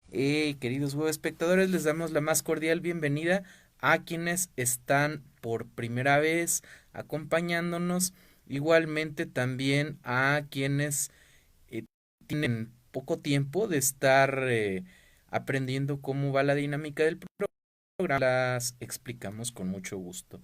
Queridos web espectadores, les damos la más cordial bienvenida a quienes están por primera vez acompañándonos, igualmente también a quienes eh, tienen poco tiempo de estar aprendiendo cómo va la dinámica del programa. Las explicamos con mucho gusto.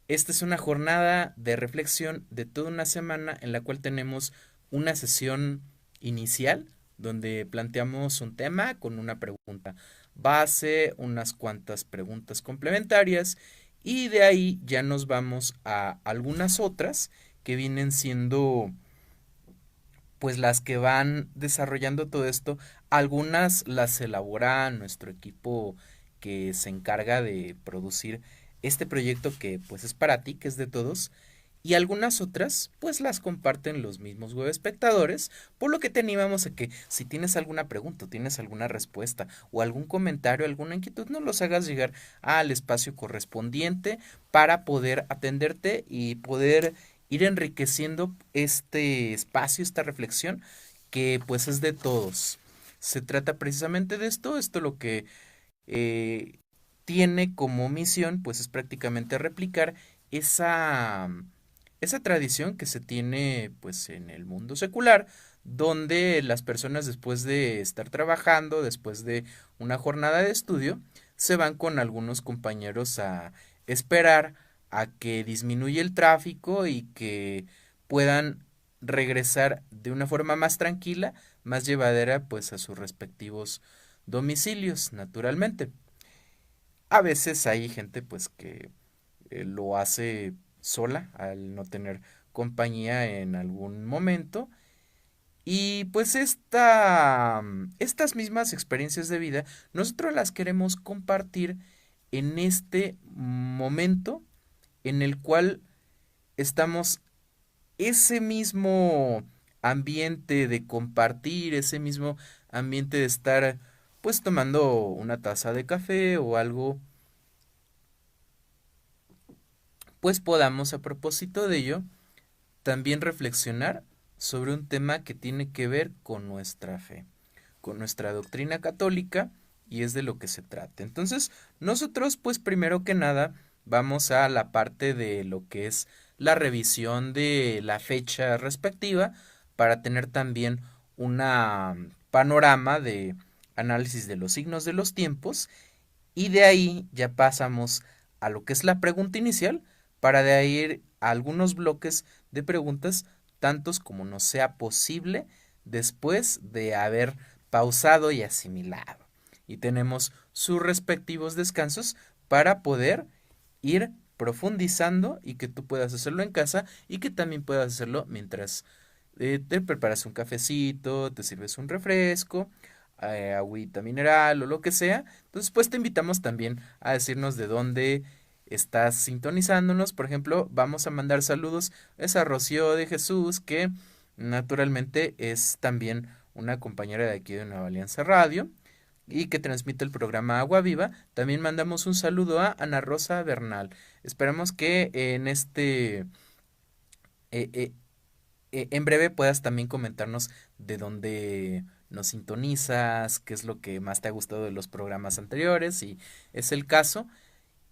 Esta es una jornada de reflexión de toda una semana en la cual tenemos una sesión inicial donde planteamos un tema con una pregunta base, unas cuantas preguntas complementarias y de ahí ya nos vamos a algunas otras que vienen siendo pues las que van desarrollando todo esto. Algunas las elabora nuestro equipo que se encarga de producir este proyecto que pues es para ti, que es de todos, y algunas otras pues las comparten los mismos web espectadores, por lo que te animamos a que si tienes alguna pregunta, tienes alguna respuesta o algún comentario, alguna inquietud, nos los hagas llegar al espacio correspondiente para poder atenderte y poder ir enriqueciendo este espacio, esta reflexión que pues es de todos. Se trata precisamente de esto lo que eh, tiene como misión pues es prácticamente replicar esa, esa tradición que se tiene pues en el mundo secular, donde las personas después de estar trabajando, después de una jornada de estudio, se van con algunos compañeros a esperar a que disminuya el tráfico y que puedan regresar de una forma más tranquila, más llevadera pues a sus respectivos domicilios, naturalmente. A veces hay gente pues que lo hace sola al no tener compañía en algún momento y pues estas mismas experiencias de vida nosotros las queremos compartir en este momento en el cual estamos ese mismo ambiente de compartir, ese mismo ambiente de estar pues tomando una taza de café o algo, pues podamos a propósito de ello también reflexionar sobre un tema que tiene que ver con nuestra fe, con nuestra doctrina católica y es de lo que se trata. Entonces, nosotros pues primero que nada vamos a la parte de lo que es la revisión de la fecha respectiva para tener también una panorama de análisis de los signos de los tiempos y de ahí ya pasamos a lo que es la pregunta inicial para de ahí ir a algunos bloques de preguntas, tantos como nos sea posible después de haber pausado y asimilado. Y tenemos sus respectivos descansos para poder ir profundizando y que tú puedas hacerlo en casa y que también puedas hacerlo mientras te preparas un cafecito, te sirves un refresco, agüita mineral o lo que sea. Entonces, pues te invitamos también a decirnos de dónde estás sintonizándonos. Por ejemplo, vamos a mandar saludos a Rocío de Jesús, que naturalmente es también una compañera de aquí de Nueva Alianza Radio y que transmite el programa Agua Viva. También mandamos un saludo a Ana Rosa Bernal. Esperamos que en eh, eh, en breve puedas también comentarnos de dónde nos sintonizas, qué es lo que más te ha gustado de los programas anteriores, si es el caso.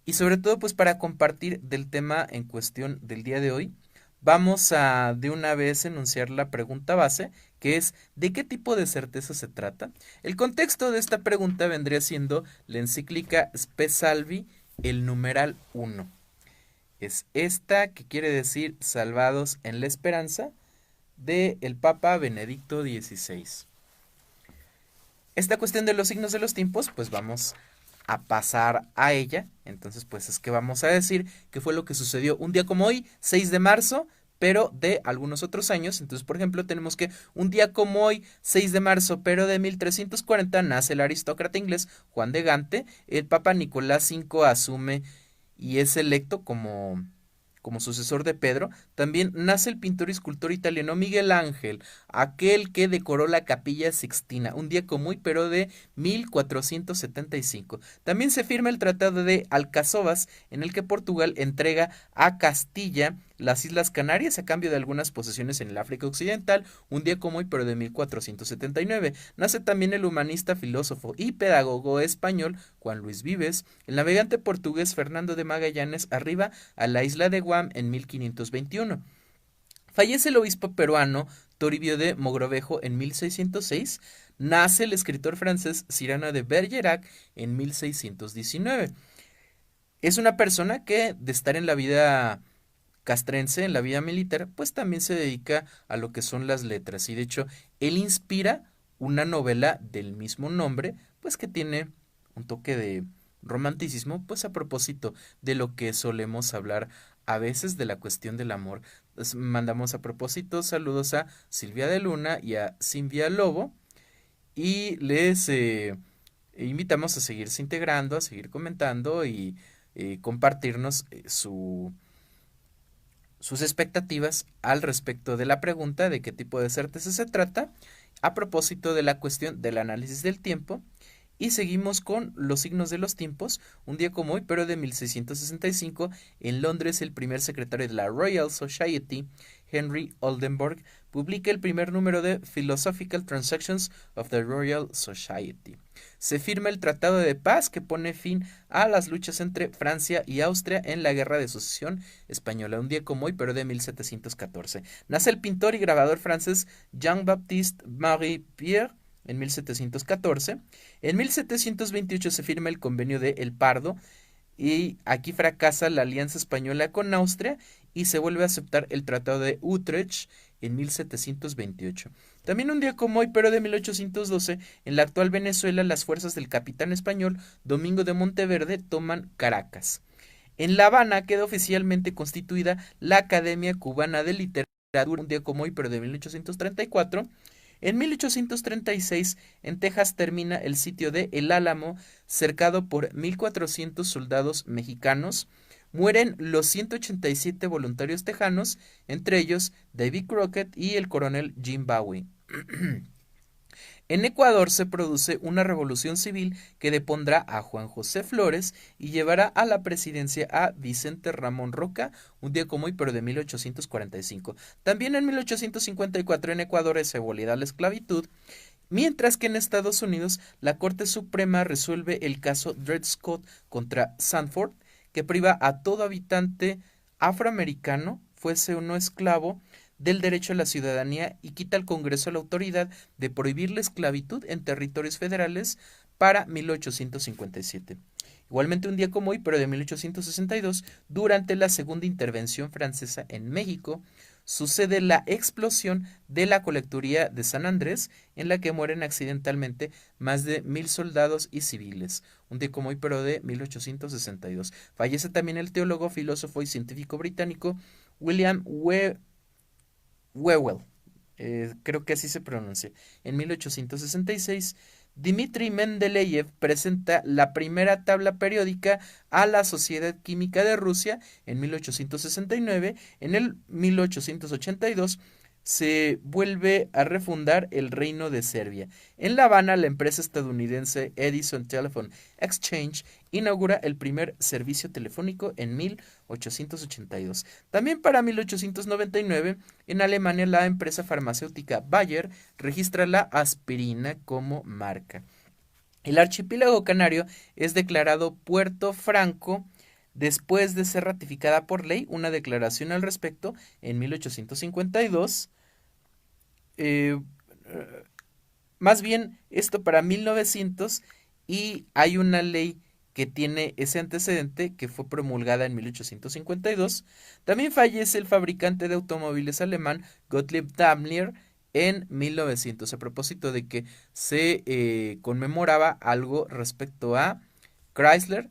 Y sobre todo, pues para compartir del tema en cuestión del día de hoy, vamos a de una vez enunciar la pregunta base, que es ¿de qué tipo de certeza se trata? El contexto de esta pregunta vendría siendo la encíclica Spe Salvi, el numeral uno. Es esta que quiere decir salvados en la esperanza de el Papa Benedicto XVI. Esta cuestión de los signos de los tiempos, pues vamos a pasar a ella. Entonces, pues es que vamos a decir que fue lo que sucedió un día como hoy, 6 de marzo, pero de algunos otros años. Entonces, por ejemplo, tenemos que un día como hoy, 6 de marzo, pero de 1340, nace el aristócrata inglés Juan de Gante. El Papa Nicolás V asume y es electo como sucesor de Pedro. También nace el pintor y escultor italiano Miguel Ángel. aquel que decoró la Capilla Sixtina, un día como hoy, pero de 1475. También se firma el Tratado de Alcazovas, en el que Portugal entrega a Castilla las Islas Canarias a cambio de algunas posesiones en el África Occidental, un día como hoy, pero de 1479. Nace también el humanista, filósofo y pedagogo español Juan Luis Vives. El navegante portugués Fernando de Magallanes arriba a la isla de Guam en 1521. Fallece el obispo peruano Toribio de Mogrovejo en 1606. Nace el escritor francés Cyrano de Bergerac en 1619. Es una persona que, de estar en la vida castrense, en la vida militar, pues también se dedica a lo que son las letras. Y de hecho, él inspira una novela del mismo nombre, pues que tiene un toque de romanticismo, pues a propósito de lo que solemos hablar a veces de la cuestión del amor. Pues mandamos a propósito saludos a Silvia de Luna y a Silvia Lobo y les invitamos a seguirse integrando, a seguir comentando y compartirnos sus expectativas al respecto de la pregunta de qué tipo de certeza se trata, a propósito de la cuestión del análisis del tiempo. Y seguimos con los signos de los tiempos. Un día como hoy, pero de 1665, en Londres, el primer secretario de la Royal Society, Henry Oldenburg, publica el primer número de Philosophical Transactions of the Royal Society. Se firma el Tratado de Paz que pone fin a las luchas entre Francia y Austria en la Guerra de Sucesión Española. Un día como hoy, pero de 1714. Nace el pintor y grabador francés Jean-Baptiste Marie Pierre en 1714. En 1728 se firma el Convenio de El Pardo y aquí fracasa la alianza española con Austria y se vuelve a aceptar el Tratado de Utrecht en 1728. También un día como hoy, pero de 1812, en la actual Venezuela, las fuerzas del capitán español Domingo de Monteverde toman Caracas. En La Habana queda oficialmente constituida la Academia Cubana de Literatura, un día como hoy, pero de 1834. En 1836, en Texas termina el sitio de El Álamo, cercado por 1,400 soldados mexicanos. Mueren los 187 voluntarios tejanos, entre ellos David Crockett y el coronel Jim Bowie. En Ecuador se produce una revolución civil que depondrá a Juan José Flores y llevará a la presidencia a Vicente Ramón Roca, un día como hoy, pero de 1845. También en 1854 en Ecuador se abolirá la esclavitud, mientras que en Estados Unidos la Corte Suprema resuelve el caso Dred Scott contra Sanford, que priva a todo habitante afroamericano, fuese o no esclavo, del derecho a la ciudadanía y quita al Congreso la autoridad de prohibir la esclavitud en territorios federales para 1857. Igualmente un día como hoy, pero de 1862, durante la segunda intervención francesa en México, sucede la explosión de la colecturía de San Andrés, en la que mueren accidentalmente más de 1,000 soldados y civiles. Un día como hoy, pero de 1862. Fallece también el teólogo, filósofo y científico británico William Whewell, creo que así se pronuncia. En 1866, Dmitri Mendeleev presenta la primera tabla periódica a la Sociedad Química de Rusia en 1869. En el 1882 se vuelve a refundar el Reino de Serbia. En La Habana, la empresa estadounidense Edison Telephone Exchange inaugura el primer servicio telefónico en 1882. También para 1899, en Alemania, la empresa farmacéutica Bayer registra la aspirina como marca. El archipiélago canario es declarado Puerto Franco después de ser ratificada por ley una declaración al respecto en 1852. eh, Más bien esto para 1900, y hay una ley que tiene ese antecedente que fue promulgada en 1852. También fallece el fabricante de automóviles alemán Gottlieb Daimler en 1900, a propósito de que se conmemoraba algo respecto a Chrysler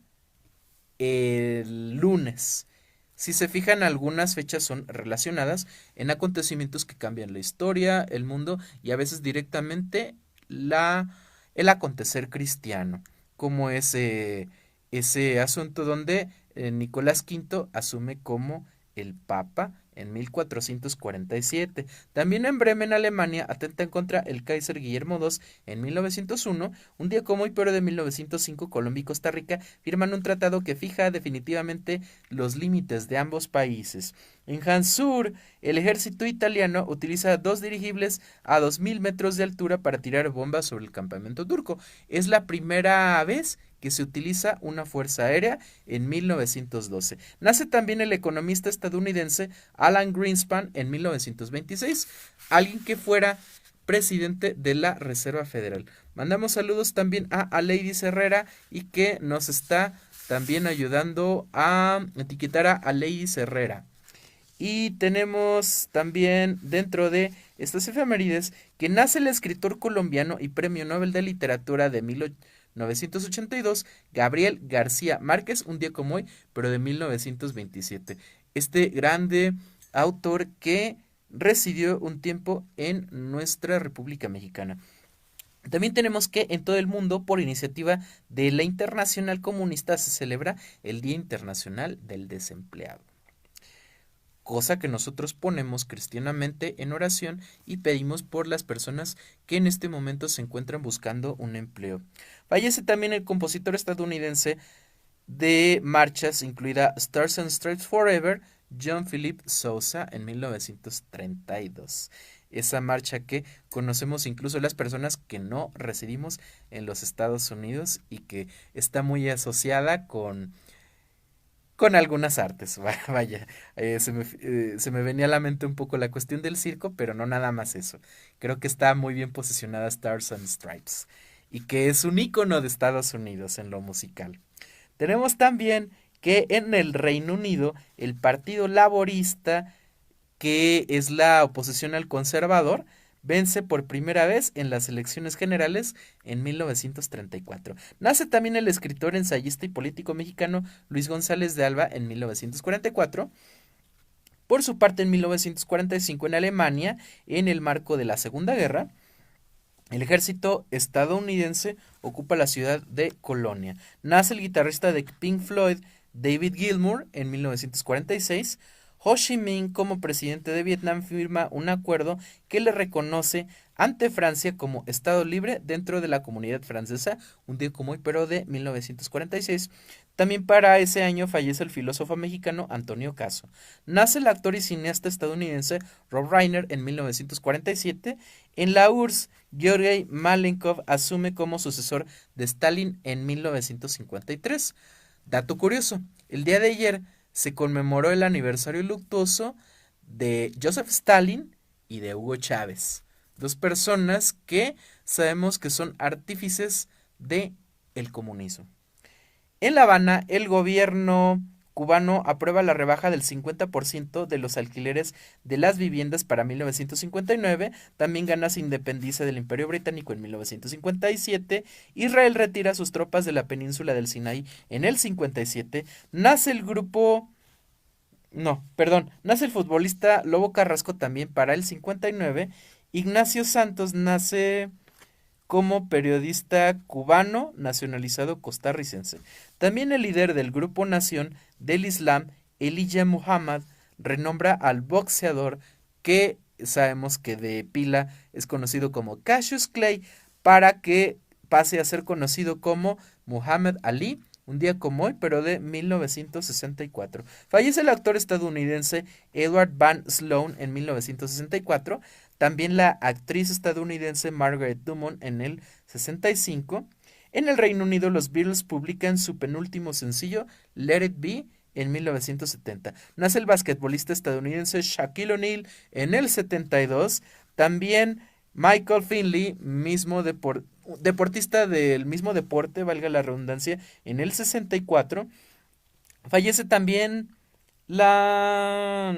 el lunes. Si se fijan, algunas fechas son relacionadas en acontecimientos que cambian la historia, el mundo y a veces directamente el acontecer cristiano, como ese asunto donde Nicolás V asume como el Papa en 1447. También en Bremen, Alemania, atentan contra el Kaiser Guillermo II en 1901. Un día como hoy, pero de 1905, Colombia y Costa Rica firman un tratado que fija definitivamente los límites de ambos países. En Hansur, el ejército italiano utiliza dos dirigibles a 2000 metros de altura para tirar bombas sobre el campamento turco. Es la primera vez que se utiliza una fuerza aérea en 1912. Nace también el economista estadounidense Alan Greenspan en 1926, alguien que fuera presidente de la Reserva Federal. Mandamos saludos también a Aleidis Herrera y que nos está también ayudando a etiquetar a Aleidis Herrera. Y tenemos también dentro de estas efemérides que nace el escritor colombiano y Premio Nobel de Literatura de 1982, Gabriel García Márquez, un día como hoy, pero de 1927. Este grande autor que residió un tiempo en nuestra República Mexicana. También tenemos que en todo el mundo, por iniciativa de la Internacional Comunista, se celebra el Día Internacional del Desempleado, cosa que nosotros ponemos cristianamente en oración y pedimos por las personas que en este momento se encuentran buscando un empleo. Fallece también el compositor estadounidense de marchas, incluida Stars and Stripes Forever, John Philip Sousa, en 1932. Esa marcha que conocemos incluso las personas que no residimos en los Estados Unidos y que está muy asociada con algunas artes. Vaya, se me venía a la mente un poco la cuestión del circo, pero no nada más eso. Creo que está muy bien posicionada Stars and Stripes y que es un ícono de Estados Unidos en lo musical. Tenemos también que en el Reino Unido el Partido Laborista, que es la oposición al conservador, vence por primera vez en las elecciones generales en 1934. Nace también el escritor, ensayista y político mexicano Luis González de Alba en 1944. Por su parte, en 1945 en Alemania, en el marco de la Segunda Guerra, el ejército estadounidense ocupa la ciudad de Colonia. Nace el guitarrista de Pink Floyd, David Gilmour, en 1946. Ho Chi Minh, como presidente de Vietnam, firma un acuerdo que le reconoce ante Francia como Estado libre dentro de la comunidad francesa, un día como hoy, pero de 1946. También para ese año fallece el filósofo mexicano Antonio Caso. Nace el actor y cineasta estadounidense Rob Reiner en 1947. En la URSS, Georgi Malenkov asume como sucesor de Stalin en 1953. Dato curioso, el día de ayer se conmemoró el aniversario luctuoso de Joseph Stalin y de Hugo Chávez, dos personas que sabemos que son artífices de el comunismo. En La Habana, el gobierno cubano aprueba la rebaja del 50% de los alquileres de las viviendas para 1959. También Ghana se independiza del Imperio Británico en 1957. Israel retira sus tropas de la península del Sinaí en el 57. Nace el futbolista Lobo Carrasco también para el 59. Ignacio Santos nace como periodista cubano nacionalizado costarricense. También el líder del Grupo Nación del Islam, Elijah Muhammad, renombra al boxeador que sabemos que de pila es conocido como Cassius Clay para que pase a ser conocido como Muhammad Ali, un día como hoy, pero de 1964. Fallece el actor estadounidense Edward Van Sloan en 1964. También la actriz estadounidense Margaret Dumont en el 65. En el Reino Unido, los Beatles publican su penúltimo sencillo, Let It Be, en 1970. Nace el basquetbolista estadounidense Shaquille O'Neal en el 72. También Michael Finley, deportista del mismo deporte, valga la redundancia, en el 64. Fallece también la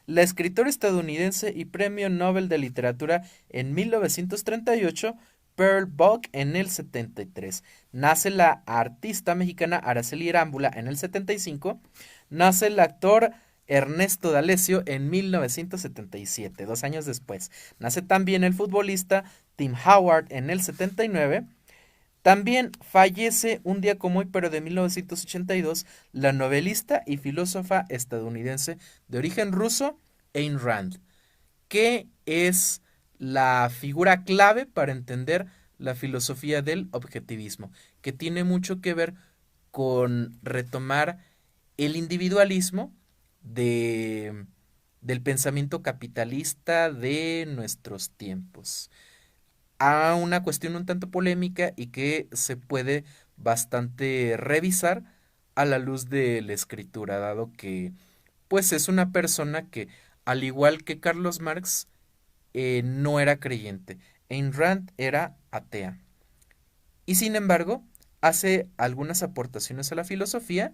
escritora estadounidense y Premio Nobel de Literatura en 1938, Pearl Buck, en el 73. Nace la artista mexicana Araceli Arámbula en el 75. Nace el actor Ernesto D'Alessio en 1977, 2 años después. Nace también el futbolista Tim Howard en el 79. También fallece un día como hoy, pero de 1982, la novelista y filósofa estadounidense de origen ruso, Ayn Rand, que es la figura clave para entender la filosofía del objetivismo, que tiene mucho que ver con retomar el individualismo de, del pensamiento capitalista de nuestros tiempos, a una cuestión un tanto polémica y que se puede bastante revisar a la luz de la escritura, dado que pues es una persona que, al igual que Carlos Marx, no era creyente. Ayn Rand era atea. Y sin embargo, hace algunas aportaciones a la filosofía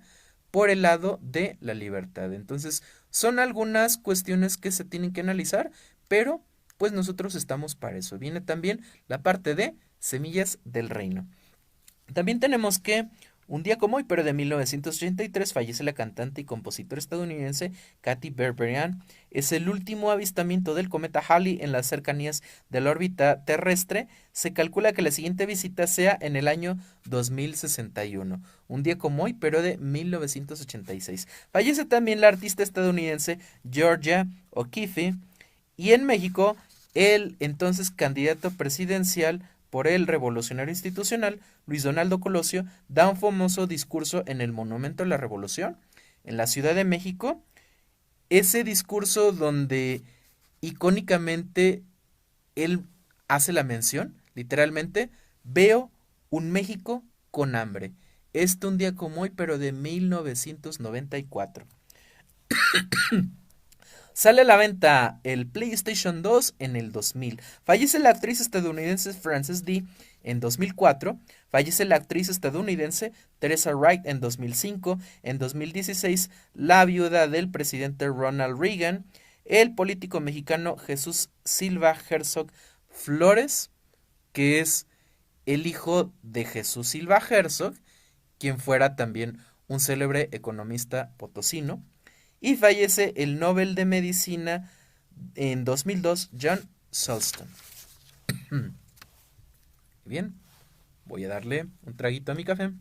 por el lado de la libertad. Entonces, son algunas cuestiones que se tienen que analizar, pero pues nosotros estamos para eso. Viene también la parte de semillas del reino. También tenemos que un día como hoy, pero de 1983, fallece la cantante y compositora estadounidense Katy Berberian. Es el último avistamiento del cometa Halley en las cercanías de la órbita terrestre. Se calcula que la siguiente visita sea en el año 2061. Un día como hoy, pero de 1986. Fallece también la artista estadounidense Georgia O'Keeffe. Y en México, el entonces candidato presidencial por el revolucionario institucional, Luis Donaldo Colosio, da un famoso discurso en el Monumento a la Revolución, en la Ciudad de México. Ese discurso donde icónicamente él hace la mención, literalmente, veo un México con hambre. Esto un día como hoy, pero de 1994. Sale a la venta el PlayStation 2 en el 2000. Fallece la actriz estadounidense Frances D. en 2004. Fallece la actriz estadounidense Teresa Wright en 2005. En 2016, la viuda del presidente Ronald Reagan. El político mexicano Jesús Silva Herzog Flores, que es el hijo de Jesús Silva Herzog, quien fuera también un célebre economista potosino. Y fallece el Nobel de Medicina en 2002, John Sulston. Bien, voy a darle un traguito a mi café.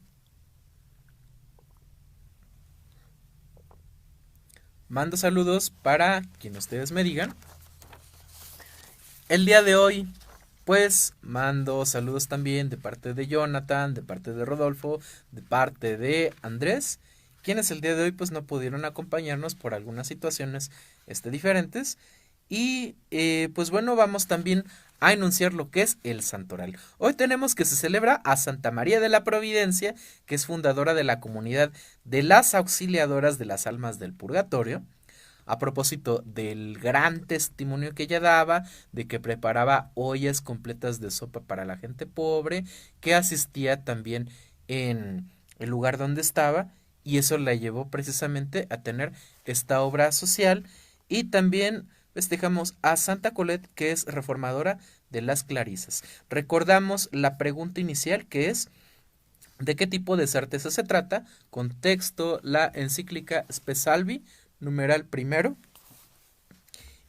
Mando saludos para quien ustedes me digan. El día de hoy, pues mando saludos también de parte de Jonathan, de parte de Rodolfo, de parte de Andrés, quienes el día de hoy pues no pudieron acompañarnos por algunas situaciones diferentes. Y pues bueno, vamos también a enunciar lo que es el santoral. Hoy tenemos que se celebra a Santa María de la Providencia, que es fundadora de la comunidad de las auxiliadoras de las almas del purgatorio. A propósito del gran testimonio que ella daba, de que preparaba ollas completas de sopa para la gente pobre, que asistía también en el lugar donde estaba, y eso la llevó precisamente a tener esta obra social. Y también festejamos a Santa Colette, que es reformadora de las Clarisas. Recordamos la pregunta inicial, que es: ¿de qué tipo de certeza se trata? Contexto, la encíclica Spe Salvi, numeral primero.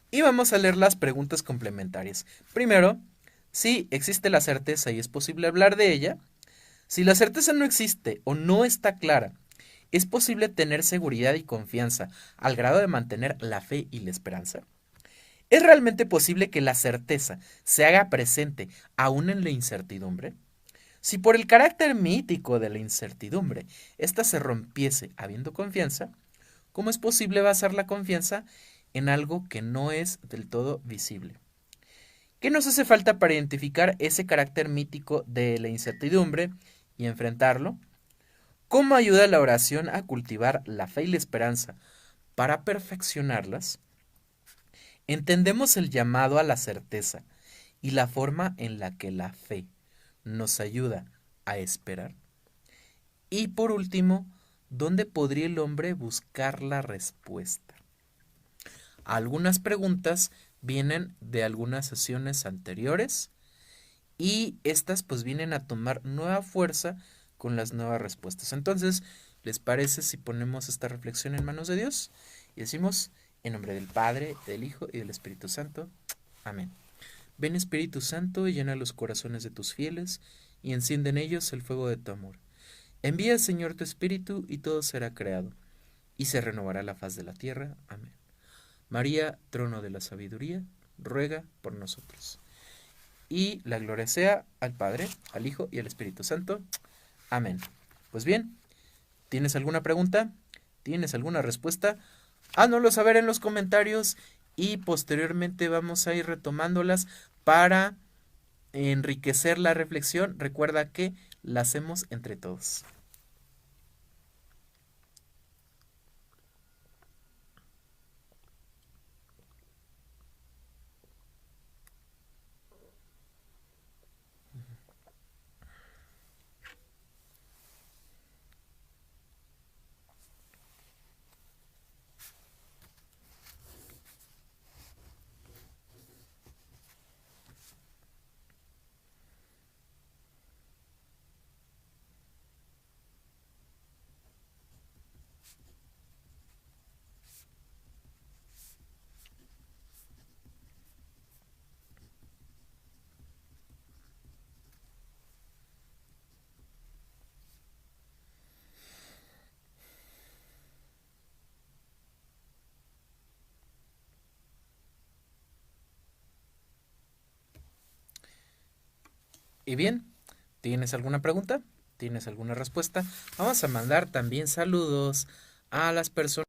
Y vamos a leer las preguntas complementarias. Primero, si existe la certeza y es posible hablar de ella. Si la certeza no existe o no está clara, ¿es posible tener seguridad y confianza al grado de mantener la fe y la esperanza? ¿Es realmente posible que la certeza se haga presente aún en la incertidumbre? Si por el carácter mítico de la incertidumbre ésta se rompiese habiendo confianza, ¿cómo es posible basar la confianza en algo que no es del todo visible? ¿Qué nos hace falta para identificar ese carácter mítico de la incertidumbre y enfrentarlo? ¿Cómo ayuda la oración a cultivar la fe y la esperanza para perfeccionarlas? Entendemos el llamado a la certeza y la forma en la que la fe nos ayuda a esperar. Y por último, ¿dónde podría el hombre buscar la respuesta? Algunas preguntas vienen de algunas sesiones anteriores y estas pues vienen a tomar nueva fuerza con las nuevas respuestas. Entonces, ¿les parece si ponemos esta reflexión en manos de Dios y decimos: en nombre del Padre, del Hijo y del Espíritu Santo? Amén. Ven, Espíritu Santo, y llena los corazones de tus fieles y enciende en ellos el fuego de tu amor. Envía, Señor, tu Espíritu, y todo será creado, y se renovará la faz de la tierra. Amén. María, trono de la sabiduría, ruega por nosotros. Y la gloria sea al Padre, al Hijo y al Espíritu Santo. Amén. Pues bien, ¿tienes alguna pregunta? ¿Tienes alguna respuesta? Hánoslo saber en los comentarios y posteriormente vamos a ir retomándolas para enriquecer la reflexión. Recuerda que la hacemos entre todos. Y bien, ¿tienes alguna pregunta? ¿Tienes alguna respuesta? Vamos a mandar también saludos a las personas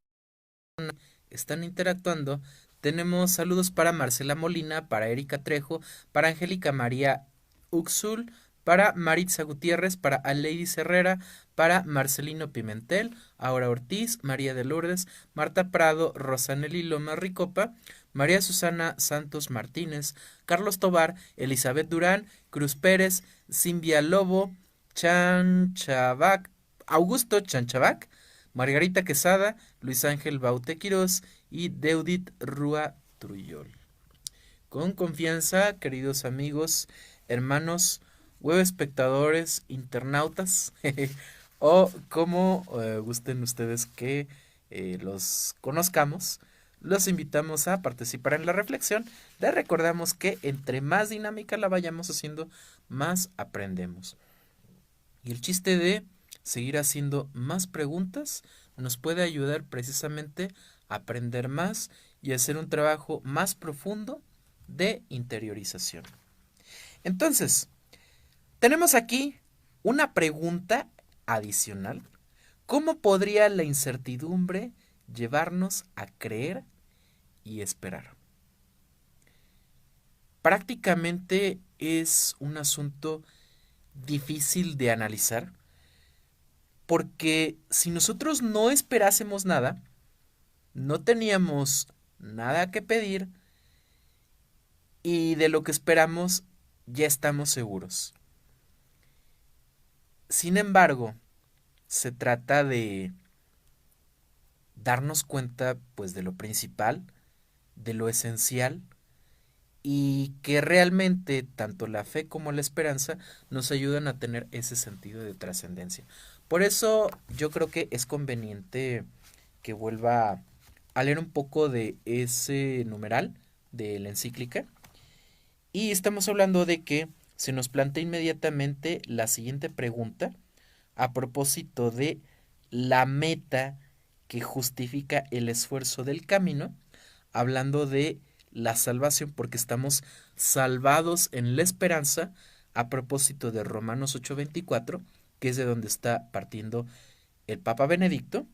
que están interactuando. Tenemos saludos para Marcela Molina, para Erika Trejo, para Angélica María Uxul, para Maritza Gutiérrez, para Aleidy Herrera, para Marcelino Pimentel, Aura Ortiz, María de Lourdes, Marta Prado, Rosanely Loma Ricopa, María Susana Santos Martínez, Carlos Tobar, Elizabeth Durán, Cruz Pérez, Cimbia Lobo, Chanchavac, Augusto Chanchavac, Margarita Quesada, Luis Ángel Baute Quirós y Deudit Rúa Truyol. Con confianza, queridos amigos, hermanos, web espectadores, internautas, o como gusten ustedes que los conozcamos, los invitamos a participar en la reflexión. Les recordamos que entre más dinámica la vayamos haciendo, más aprendemos. Y el chiste de seguir haciendo más preguntas nos puede ayudar precisamente a aprender más y hacer un trabajo más profundo de interiorización. Entonces, tenemos aquí una pregunta adicional. ¿Cómo podría la incertidumbre llevarnos a creer y esperar? Prácticamente es un asunto difícil de analizar, porque si nosotros no esperásemos nada, no teníamos nada que pedir y de lo que esperamos ya estamos seguros. Sin embargo, se trata de darnos cuenta pues de lo principal, de lo esencial, y que realmente tanto la fe como la esperanza nos ayudan a tener ese sentido de trascendencia. Por eso yo creo que es conveniente que vuelva a leer un poco de ese numeral de la encíclica. Y estamos hablando de que se nos plantea inmediatamente la siguiente pregunta a propósito de la meta que justifica el esfuerzo del camino, hablando de la salvación, porque estamos salvados en la esperanza, a propósito de Romanos 8:24, que es de donde está partiendo el Papa Benedicto.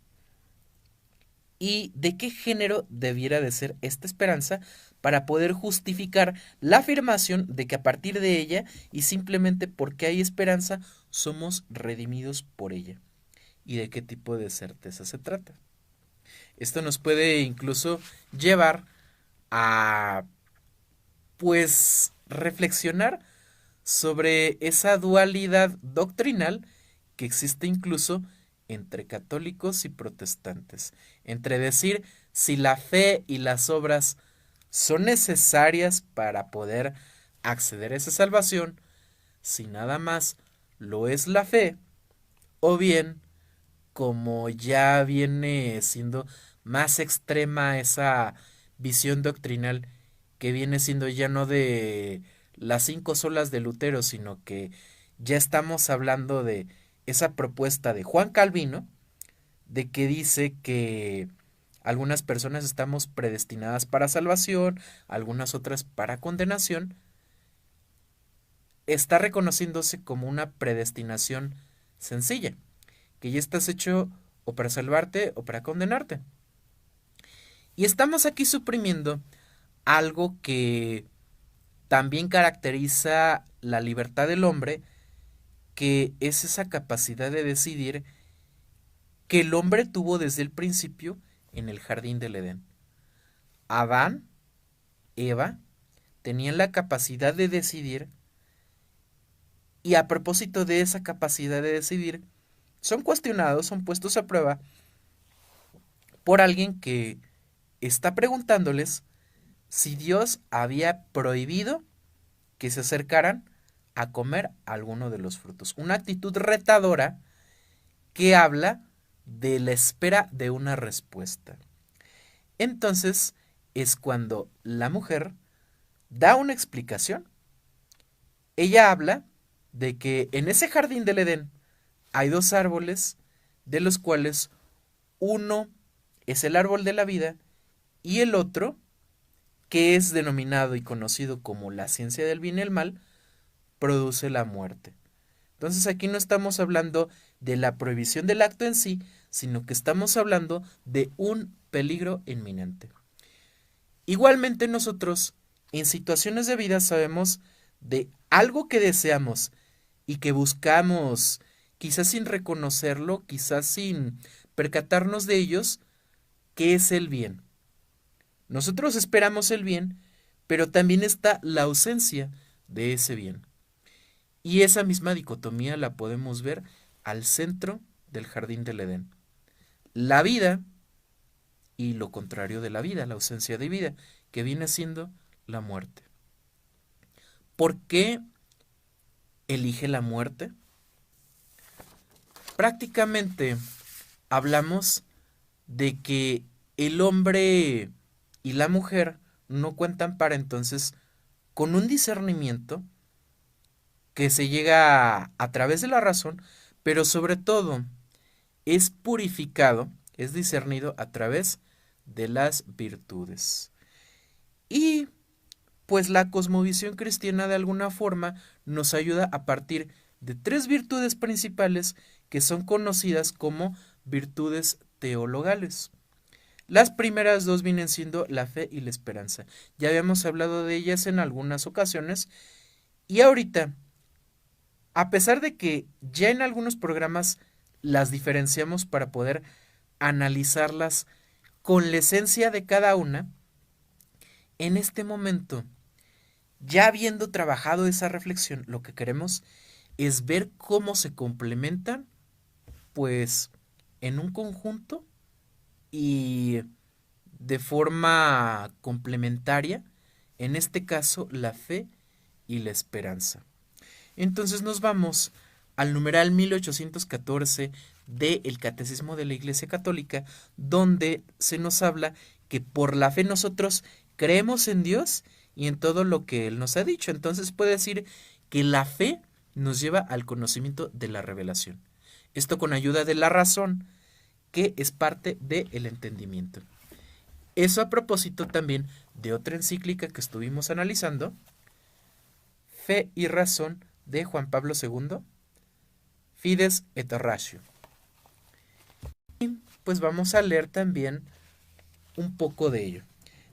¿Y de qué género debiera de ser esta esperanza para poder justificar la afirmación de que a partir de ella y simplemente porque hay esperanza somos redimidos por ella? ¿Y de qué tipo de certeza se trata? Esto nos puede incluso llevar a pues reflexionar sobre esa dualidad doctrinal que existe incluso entre católicos y protestantes, entre decir si la fe y las obras son necesarias para poder acceder a esa salvación, si nada más lo es la fe, o bien, como ya viene siendo más extrema esa visión doctrinal, que viene siendo ya no de las 5 solas de Lutero, sino que ya estamos hablando de esa propuesta de Juan Calvino, de que dice que algunas personas estamos predestinadas para salvación, algunas otras para condenación. Está reconociéndose como una predestinación sencilla, que ya estás hecho o para salvarte o para condenarte. Y estamos aquí suprimiendo algo que también caracteriza la libertad del hombre, que es esa capacidad de decidir que el hombre tuvo desde el principio en el jardín del Edén. Adán, Eva, tenían la capacidad de decidir, y a propósito de esa capacidad de decidir, son cuestionados, son puestos a prueba por alguien que está preguntándoles si Dios había prohibido que se acercaran a comer alguno de los frutos. Una actitud retadora que habla de la espera de una respuesta. Entonces es cuando la mujer da una explicación. Ella habla de que en ese jardín del Edén hay dos árboles, de los cuales uno es el árbol de la vida y el otro, que es denominado y conocido como la ciencia del bien y el mal, produce la muerte. Entonces aquí no estamos hablando de la prohibición del acto en sí, sino que estamos hablando de un peligro inminente. Igualmente nosotros, en situaciones de vida, sabemos de algo que deseamos y que buscamos, quizás sin reconocerlo, quizás sin percatarnos de ellos, que es el bien. Nosotros esperamos el bien, pero también está la ausencia de ese bien. Y esa misma dicotomía la podemos ver al centro del jardín del Edén. La vida y lo contrario de la vida, la ausencia de vida, que viene siendo la muerte. ¿Por qué elige la muerte? Prácticamente hablamos de que el hombre y la mujer no cuentan para entonces con un discernimiento que se llega a través de la razón, pero sobre todo es purificado, es discernido a través de las virtudes. Y pues la cosmovisión cristiana de alguna forma nos ayuda a partir de tres virtudes principales que son conocidas como virtudes teologales. Las primeras dos vienen siendo la fe y la esperanza. Ya habíamos hablado de ellas en algunas ocasiones y ahorita, a pesar de que ya en algunos programas las diferenciamos para poder analizarlas con la esencia de cada una, en este momento, ya habiendo trabajado esa reflexión, lo que queremos es ver cómo se complementan, pues, en un conjunto y de forma complementaria, en este caso, la fe y la esperanza. Entonces nos vamos al numeral 1814 del Catecismo de la Iglesia Católica, donde se nos habla que por la fe nosotros creemos en Dios y en todo lo que Él nos ha dicho. Entonces puede decir que la fe nos lleva al conocimiento de la revelación. Esto con ayuda de la razón, que es parte del entendimiento. Eso a propósito también de otra encíclica que estuvimos analizando, Fe y Razón, de Juan Pablo II, Fides et Ratio. Y pues vamos a leer también un poco de ello.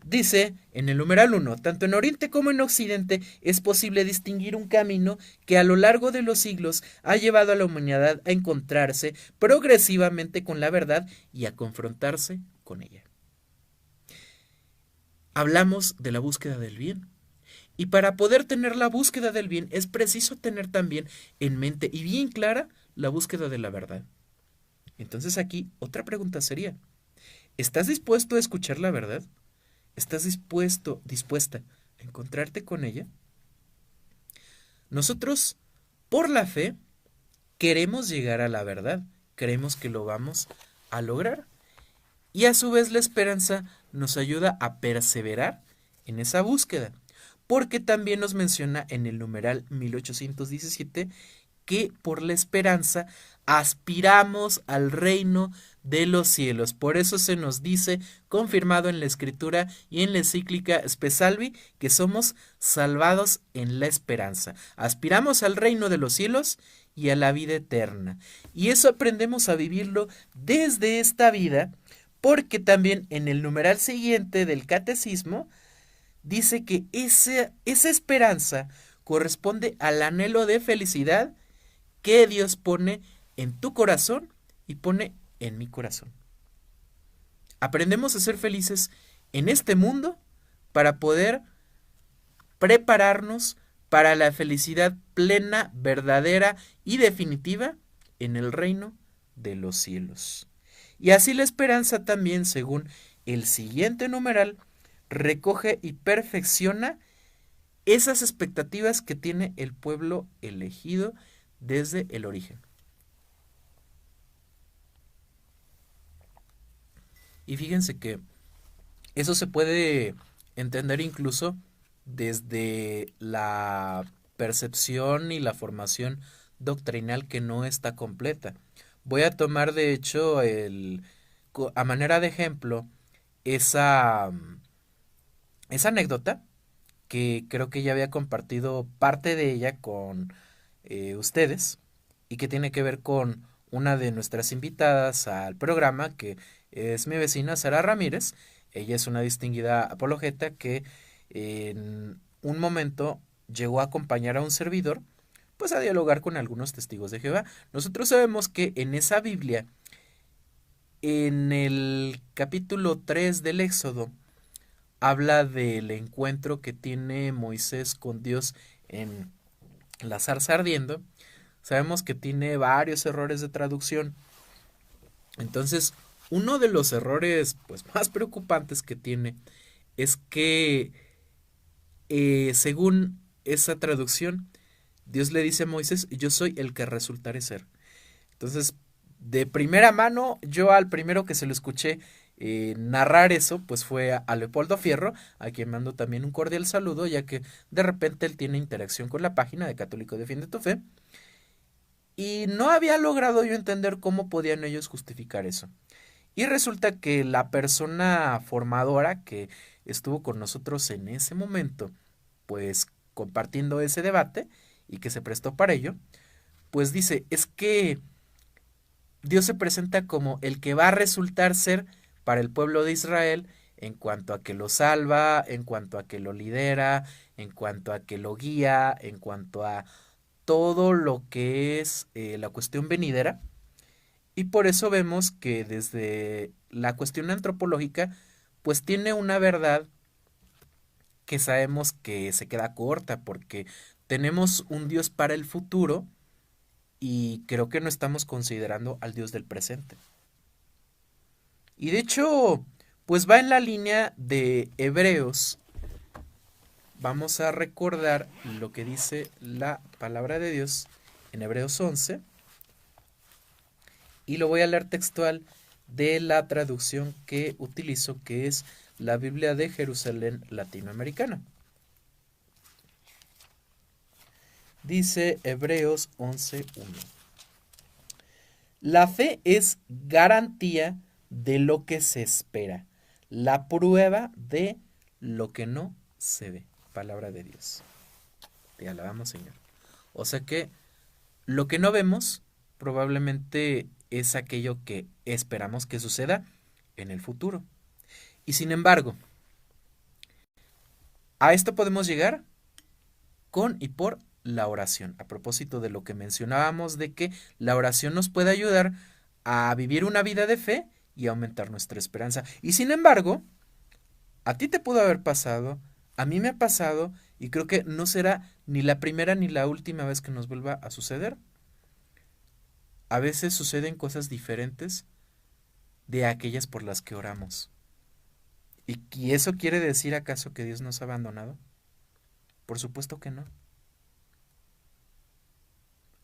Dice en el numeral 1, tanto en Oriente como en Occidente es posible distinguir un camino que a lo largo de los siglos ha llevado a la humanidad a encontrarse progresivamente con la verdad y a confrontarse con ella. Hablamos de la búsqueda del bien. Y para poder tener la búsqueda del bien es preciso tener también en mente y bien clara la búsqueda de la verdad. Entonces aquí otra pregunta sería, ¿estás dispuesto a escuchar la verdad? ¿Estás dispuesta a encontrarte con ella? Nosotros, por la fe, queremos llegar a la verdad, creemos que lo vamos a lograr. Y a su vez la esperanza nos ayuda a perseverar en esa búsqueda, porque también nos menciona en el numeral 1817 que por la esperanza aspiramos al reino de los cielos. Por eso se nos dice, confirmado en la Escritura y en la encíclica Spe Salvi, que somos salvados en la esperanza. Aspiramos al reino de los cielos y a la vida eterna. Y eso aprendemos a vivirlo desde esta vida, porque también en el numeral siguiente del catecismo dice que esa esperanza corresponde al anhelo de felicidad que Dios pone en tu corazón y pone en mi corazón. Aprendemos a ser felices en este mundo para poder prepararnos para la felicidad plena, verdadera y definitiva en el reino de los cielos. Y así la esperanza también, según el siguiente numeral, recoge y perfecciona esas expectativas que tiene el pueblo elegido desde el origen. Y fíjense que eso se puede entender incluso desde la percepción y la formación doctrinal que no está completa. Voy a tomar de hecho a manera de ejemplo esa, esa anécdota que creo que ya había compartido parte de ella con ustedes y que tiene que ver con una de nuestras invitadas al programa, que es mi vecina Sara Ramírez. Ella es una distinguida apologeta que en un momento llegó a acompañar a un servidor, pues a dialogar con algunos testigos de Jehová. Nosotros sabemos que en esa Biblia, en el capítulo 3 del Éxodo, habla del encuentro que tiene Moisés con Dios en la zarza ardiendo. Sabemos que tiene varios errores de traducción. Entonces, uno de los errores pues más preocupantes que tiene es que según esa traducción, Dios le dice a Moisés, yo soy el que resultaré ser. Entonces, de primera mano, yo al primero que se lo escuché narrar eso, pues fue a Leopoldo Fierro, a quien mando también un cordial saludo, ya que de repente él tiene interacción con la página de Católico Defiende tu Fe, y no había logrado yo entender cómo podían ellos justificar eso. Y resulta que la persona formadora que estuvo con nosotros en ese momento, pues compartiendo ese debate y que se prestó para ello, pues dice, es que Dios se presenta como el que va a resultar ser para el pueblo de Israel en cuanto a que lo salva, en cuanto a que lo lidera, en cuanto a que lo guía, en cuanto a todo lo que es la cuestión venidera. Y por eso vemos que desde la cuestión antropológica, pues tiene una verdad que sabemos que se queda corta, porque tenemos un Dios para el futuro y creo que no estamos considerando al Dios del presente. Y de hecho, pues va en la línea de Hebreos. Vamos a recordar lo que dice la palabra de Dios en Hebreos 11. Y lo voy a leer textual de la traducción que utilizo, que es la Biblia de Jerusalén Latinoamericana. Dice Hebreos 11:1. La fe es garantía de lo que se espera, la prueba de lo que no se ve. Palabra de Dios. Te alabamos, Señor. O sea que lo que no vemos probablemente es aquello que esperamos que suceda en el futuro. Y sin embargo, a esto podemos llegar con y por la oración. A propósito de lo que mencionábamos de que la oración nos puede ayudar a vivir una vida de fe y aumentar nuestra esperanza. Y sin embargo, a ti te pudo haber pasado, a mí me ha pasado, y creo que no será ni la primera ni la última vez que nos vuelva a suceder. A veces suceden cosas diferentes de aquellas por las que oramos. ¿Y eso quiere decir acaso que Dios nos ha abandonado? Por supuesto que no.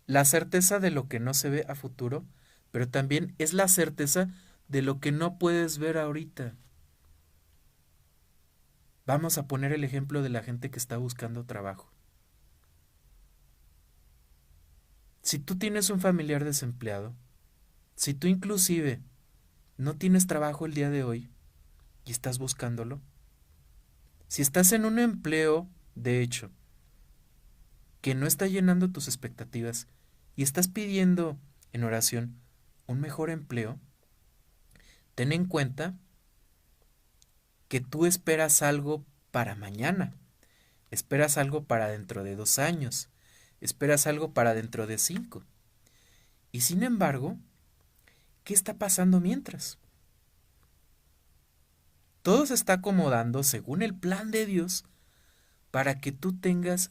La certeza de lo que no se ve a futuro, pero también es la certeza de lo que no puedes ver ahorita. Vamos a poner el ejemplo de la gente que está buscando trabajo. Si tú tienes un familiar desempleado, si tú inclusive no tienes trabajo el día de hoy y estás buscándolo, si estás en un empleo, de hecho, que no está llenando tus expectativas y estás pidiendo en oración un mejor empleo, ten en cuenta que tú esperas algo para mañana, esperas algo para dentro de 2 años, esperas algo para dentro de 5. Y sin embargo, ¿qué está pasando mientras? Todo se está acomodando según el plan de Dios para que tú tengas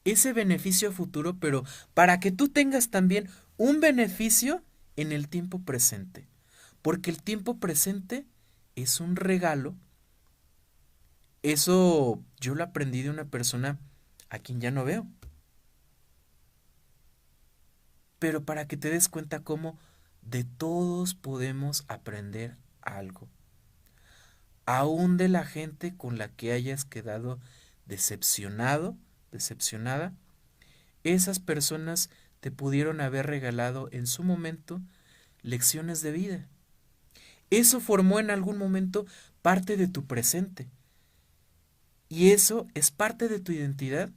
ese beneficio futuro, pero para que tú tengas también un beneficio en el tiempo presente. Porque el tiempo presente es un regalo. Eso yo lo aprendí de una persona a quien ya no veo. Pero para que te des cuenta cómo de todos podemos aprender algo. Aún de la gente con la que hayas quedado decepcionado, decepcionada, esas personas te pudieron haber regalado en su momento lecciones de vida. Eso formó en algún momento parte de tu presente. Y eso es parte de tu identidad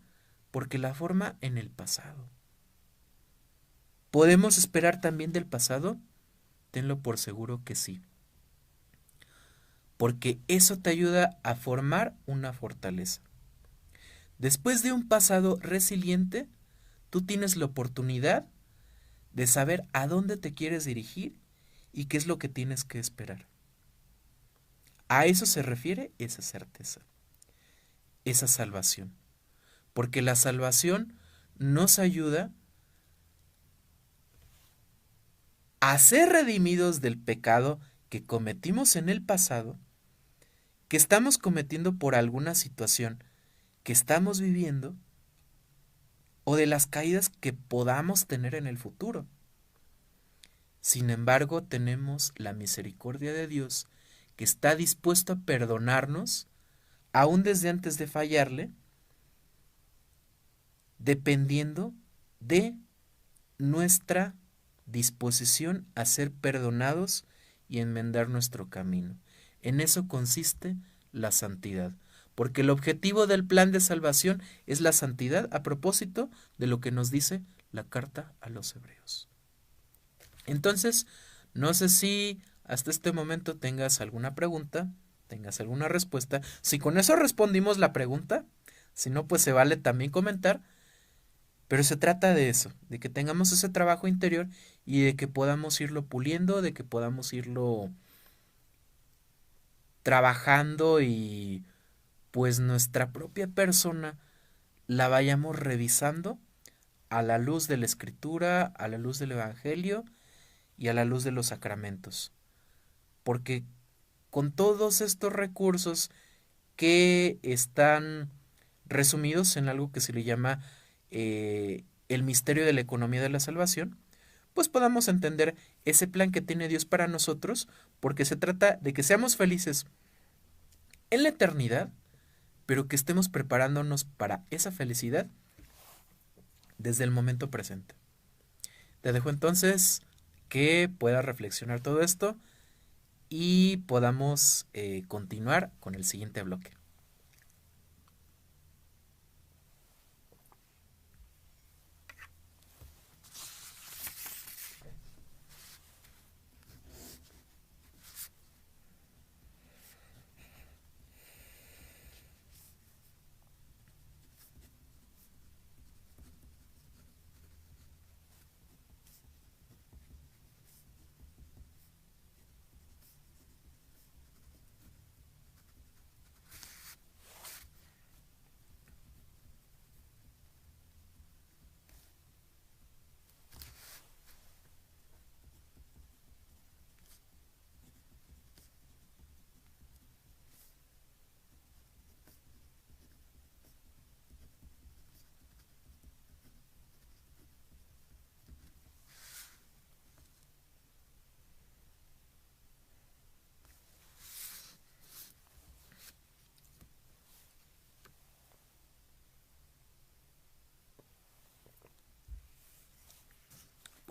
porque la forma en el pasado. ¿Podemos esperar también del pasado? Tenlo por seguro que sí. Porque eso te ayuda a formar una fortaleza. Después de un pasado resiliente, tú tienes la oportunidad de saber a dónde te quieres dirigir y qué es lo que tienes que esperar. A eso se refiere esa certeza, esa salvación. Porque la salvación nos ayuda a ser redimidos del pecado que cometimos en el pasado, que estamos cometiendo por alguna situación que estamos viviendo, o de las caídas que podamos tener en el futuro. Sin embargo, tenemos la misericordia de Dios que está dispuesto a perdonarnos, aún desde antes de fallarle, dependiendo de nuestra disposición a ser perdonados y enmendar nuestro camino. En eso consiste la santidad, porque el objetivo del plan de salvación es la santidad a propósito de lo que nos dice la carta a los Hebreos. Entonces, no sé si hasta este momento tengas alguna pregunta, tengas alguna respuesta. Si con eso respondimos la pregunta, si no, pues se vale también comentar. Pero se trata de eso, de que tengamos ese trabajo interior y de que podamos irlo puliendo, de que podamos irlo trabajando y pues nuestra propia persona la vayamos revisando a la luz de la escritura, a la luz del evangelio y a la luz de los sacramentos. Porque con todos estos recursos que están resumidos en algo que se le llama el misterio de la economía de la salvación, pues podamos entender ese plan que tiene Dios para nosotros, porque se trata de que seamos felices en la eternidad, pero que estemos preparándonos para esa felicidad desde el momento presente. Te dejo entonces que puedas reflexionar todo esto y podamos continuar con el siguiente bloque.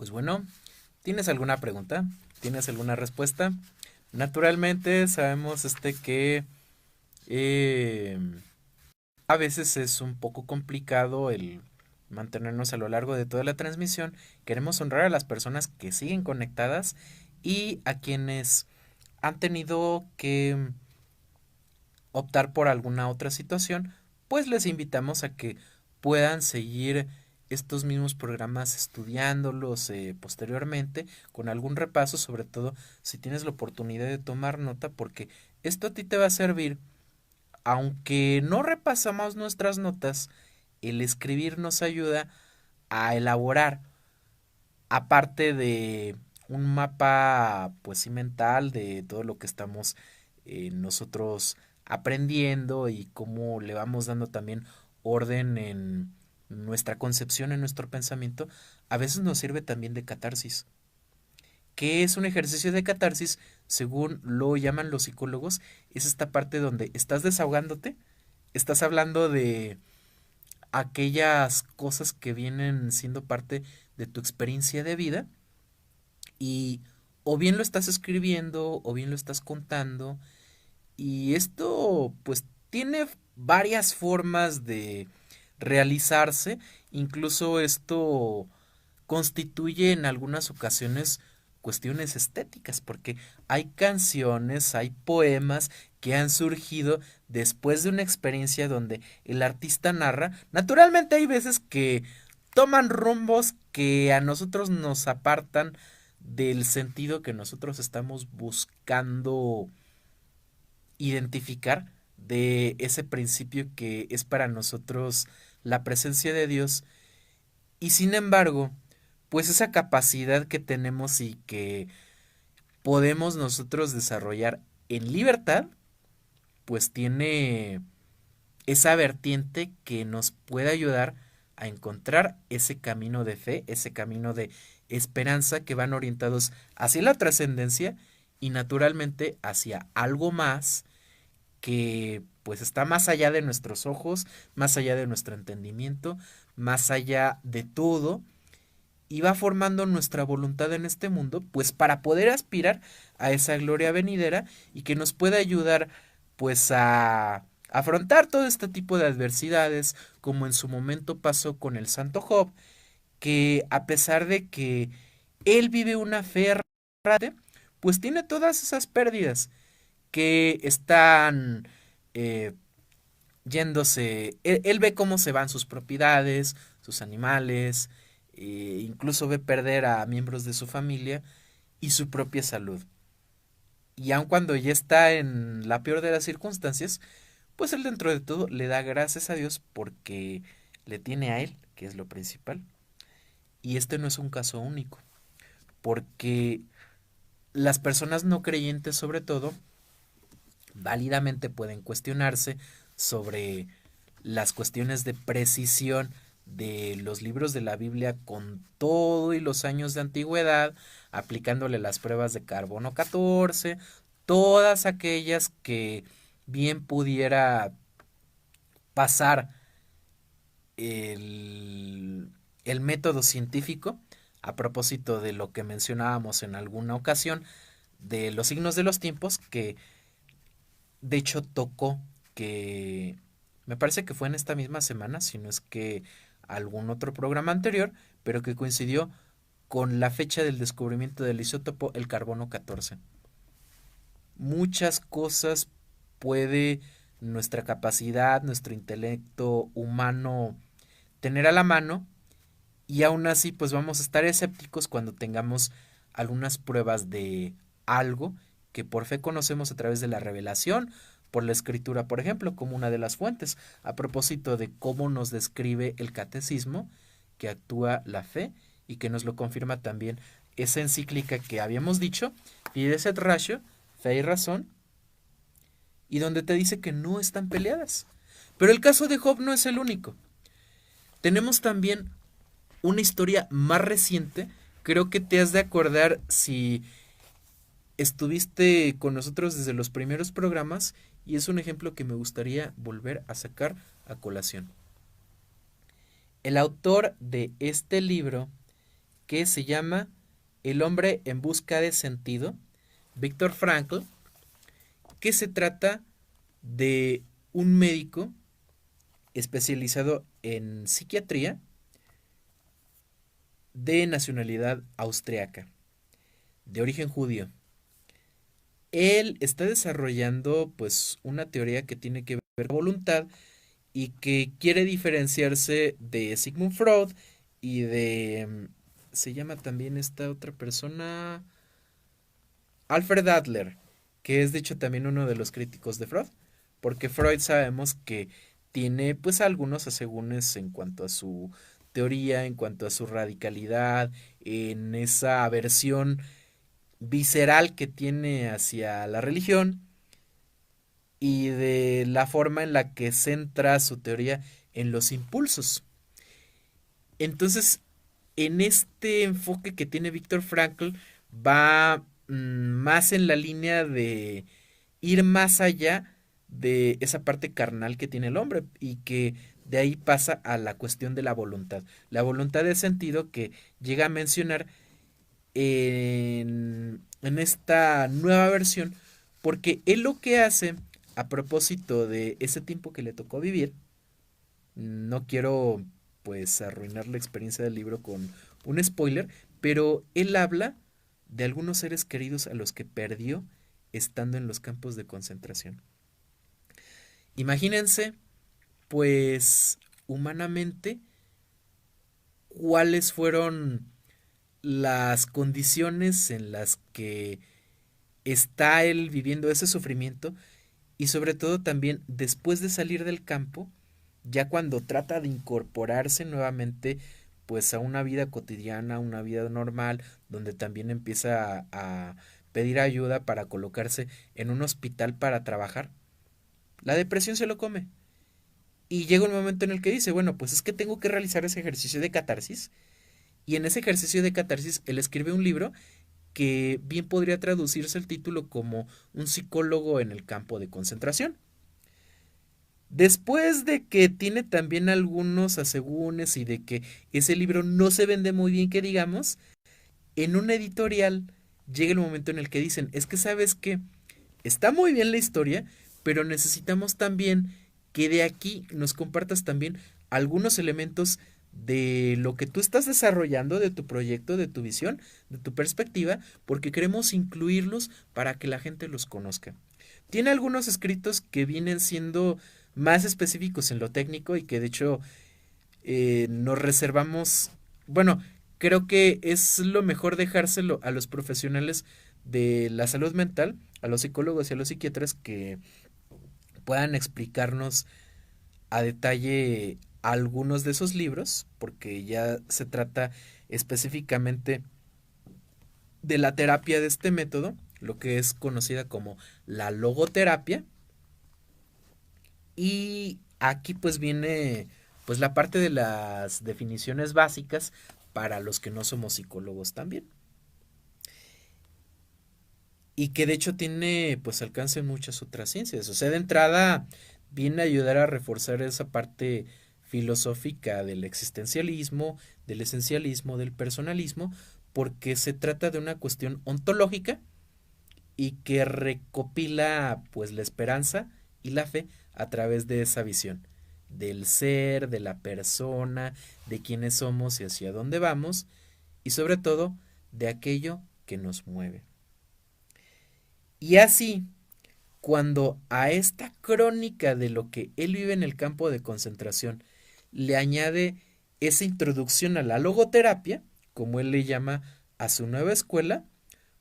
Pues bueno, ¿tienes alguna pregunta? ¿Tienes alguna respuesta? Naturalmente sabemos que eh, a veces es un poco complicado el mantenernos a lo largo de toda la transmisión. Queremos honrar a las personas que siguen conectadas y a quienes han tenido que optar por alguna otra situación, pues les invitamos a que puedan seguir estos mismos programas estudiándolos posteriormente con algún repaso, sobre todo si tienes la oportunidad de tomar nota, porque esto a ti te va a servir, aunque no repasamos nuestras notas, el escribir nos ayuda a elaborar, aparte de un mapa, pues sí, mental de todo lo que estamos nosotros aprendiendo y cómo le vamos dando también orden en nuestra concepción, en nuestro pensamiento, a veces nos sirve también de catarsis. ¿Qué es un ejercicio de catarsis? Según lo llaman los psicólogos, es esta parte donde estás desahogándote, estás hablando de aquellas cosas que vienen siendo parte de tu experiencia de vida y o bien lo estás escribiendo o bien lo estás contando, y esto pues tiene varias formas de realizarse. Incluso esto constituye en algunas ocasiones cuestiones estéticas, porque hay canciones, hay poemas que han surgido después de una experiencia donde el artista narra. Naturalmente hay veces que toman rumbos que a nosotros nos apartan del sentido que nosotros estamos buscando identificar, de ese principio que es para nosotros la presencia de Dios. Y sin embargo, pues esa capacidad que tenemos y que podemos nosotros desarrollar en libertad, pues tiene esa vertiente que nos puede ayudar a encontrar ese camino de fe, ese camino de esperanza, que van orientados hacia la trascendencia y naturalmente hacia algo más que pues está más allá de nuestros ojos, más allá de nuestro entendimiento, más allá de todo, y va formando nuestra voluntad en este mundo, pues para poder aspirar a esa gloria venidera y que nos pueda ayudar pues a afrontar todo este tipo de adversidades, como en su momento pasó con el santo Job, que a pesar de que él vive una fe errante, pues tiene todas esas pérdidas que están eh, yéndose. Él ve cómo se van sus propiedades, sus animales, incluso ve perder a miembros de su familia y su propia salud. Y aun cuando ya está en la peor de las circunstancias, pues él dentro de todo le da gracias a Dios porque le tiene a él, que es lo principal. Y este no es un caso único, porque las personas no creyentes sobre todo válidamente pueden cuestionarse sobre las cuestiones de precisión de los libros de la Biblia con todo y los años de antigüedad, aplicándole las pruebas de carbono 14, todas aquellas que bien pudiera pasar el método científico, a propósito de lo que mencionábamos en alguna ocasión de los signos de los tiempos, que de hecho tocó, que me parece que fue en esta misma semana, si no es que algún otro programa anterior, pero que coincidió con la fecha del descubrimiento del isótopo el carbono 14. Muchas cosas puede nuestra capacidad, nuestro intelecto humano tener a la mano, y aún así pues vamos a estar escépticos cuando tengamos algunas pruebas de algo que por fe conocemos a través de la revelación, por la escritura, por ejemplo, como una de las fuentes, a propósito de cómo nos describe el catecismo, que actúa la fe y que nos lo confirma también esa encíclica que habíamos dicho, Fides et Ratio, Fe y Razón, y donde te dice que no están peleadas. Pero el caso de Job no es el único. Tenemos también una historia más reciente. Creo que te has de acordar si estuviste con nosotros desde los primeros programas, y es un ejemplo que me gustaría volver a sacar a colación. El autor de este libro que se llama El hombre en busca de sentido, Viktor Frankl, que se trata de un médico especializado en psiquiatría de nacionalidad austriaca, de origen judío. Él está desarrollando pues una teoría que tiene que ver con la voluntad y que quiere diferenciarse de Sigmund Freud y de se llama también esta otra persona Alfred Adler, que es de hecho también uno de los críticos de Freud, porque Freud sabemos que tiene pues algunos asegúnes en cuanto a su teoría, en cuanto a su radicalidad, en esa aversión visceral que tiene hacia la religión y de la forma en la que centra su teoría en los impulsos. Entonces, en este enfoque que tiene Viktor Frankl, va más en la línea de ir más allá de esa parte carnal que tiene el hombre y que de ahí pasa a la cuestión de la voluntad. La voluntad de sentido que llega a mencionar en esta nueva versión, porque él lo que hace a propósito de ese tiempo que le tocó vivir, no quiero pues arruinar la experiencia del libro con un spoiler, pero él habla de algunos seres queridos a los que perdió estando en los campos de concentración. Imagínense, pues humanamente, cuáles fueron las condiciones en las que está él viviendo ese sufrimiento y sobre todo también después de salir del campo, ya cuando trata de incorporarse nuevamente pues a una vida cotidiana, una vida normal, donde también empieza a pedir ayuda para colocarse en un hospital para trabajar, la depresión se lo come. Y llega un momento en el que dice, bueno, pues es que tengo que realizar ese ejercicio de catarsis. Y en ese ejercicio de catarsis él escribe un libro que bien podría traducirse el título como un psicólogo en el campo de concentración. Después de que tiene también algunos asegúnes y de que ese libro no se vende muy bien, que digamos, en una editorial llega el momento en el que dicen, es que sabes que está muy bien la historia, pero necesitamos también que de aquí nos compartas también algunos elementos de lo que tú estás desarrollando, de tu proyecto, de tu visión, de tu perspectiva, porque queremos incluirlos para que la gente los conozca. Tiene algunos escritos que vienen siendo más específicos en lo técnico y que de hecho nos reservamos, bueno, creo que es lo mejor dejárselo a los profesionales de la salud mental, a los psicólogos y a los psiquiatras que puedan explicarnos a detalle algunos de esos libros, porque ya se trata específicamente de la terapia de este método, lo que es conocida como la logoterapia. Y aquí pues viene pues la parte de las definiciones básicas para los que no somos psicólogos también. Y que de hecho tiene pues alcance en muchas otras ciencias. O sea, de entrada viene a ayudar a reforzar esa parte filosófica del existencialismo, del esencialismo, del personalismo, porque se trata de una cuestión ontológica y que recopila pues la esperanza y la fe a través de esa visión del ser, de la persona, de quiénes somos y hacia dónde vamos y sobre todo de aquello que nos mueve. Y así, cuando a esta crónica de lo que él vive en el campo de concentración le añade esa introducción a la logoterapia, como él le llama a su nueva escuela,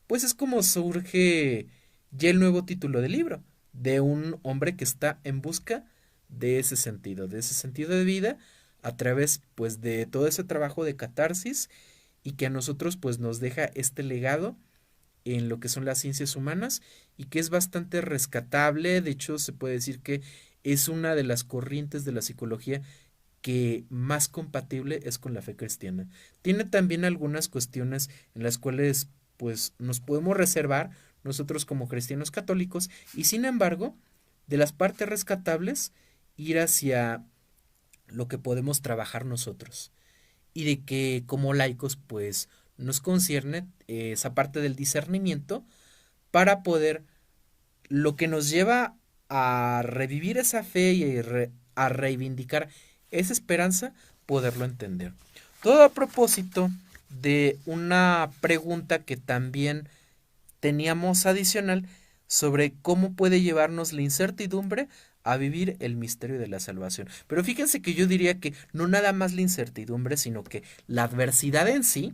pues es como surge ya el nuevo título del libro, de un hombre que está en busca de ese sentido de vida, a través pues de todo ese trabajo de catarsis y que a nosotros pues nos deja este legado en lo que son las ciencias humanas y que es bastante rescatable, de hecho se puede decir que es una de las corrientes de la psicología que más compatible es con la fe cristiana. Tiene también algunas cuestiones en las cuales pues nos podemos reservar nosotros como cristianos católicos y sin embargo de las partes rescatables ir hacia lo que podemos trabajar nosotros. y de que como laicos pues nos concierne esa parte del discernimiento para poder lo que nos lleva a revivir esa fe y a reivindicar esa esperanza, poderlo entender. Todo a propósito de una pregunta que también teníamos adicional sobre cómo puede llevarnos la incertidumbre a vivir el misterio de la salvación. Pero fíjense que yo diría que no nada más la incertidumbre, sino que la adversidad en sí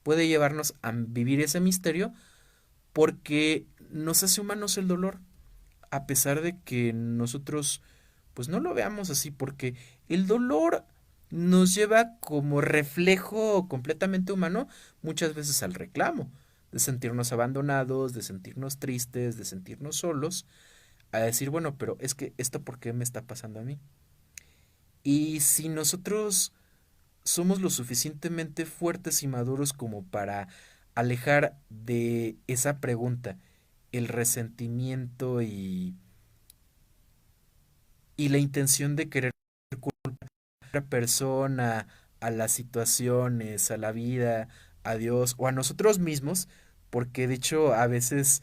puede llevarnos a vivir ese misterio porque nos hace humanos el dolor, a pesar de que nosotros pues no lo veamos así, porque el dolor nos lleva como reflejo completamente humano muchas veces al reclamo, de sentirnos abandonados, de sentirnos tristes, de sentirnos solos, a decir, bueno, pero es que esto por qué me está pasando a mí. Y si nosotros somos lo suficientemente fuertes y maduros como para alejar de esa pregunta el resentimiento y la intención de querer culpar a la persona, a las situaciones, a la vida, a Dios o a nosotros mismos, porque de hecho a veces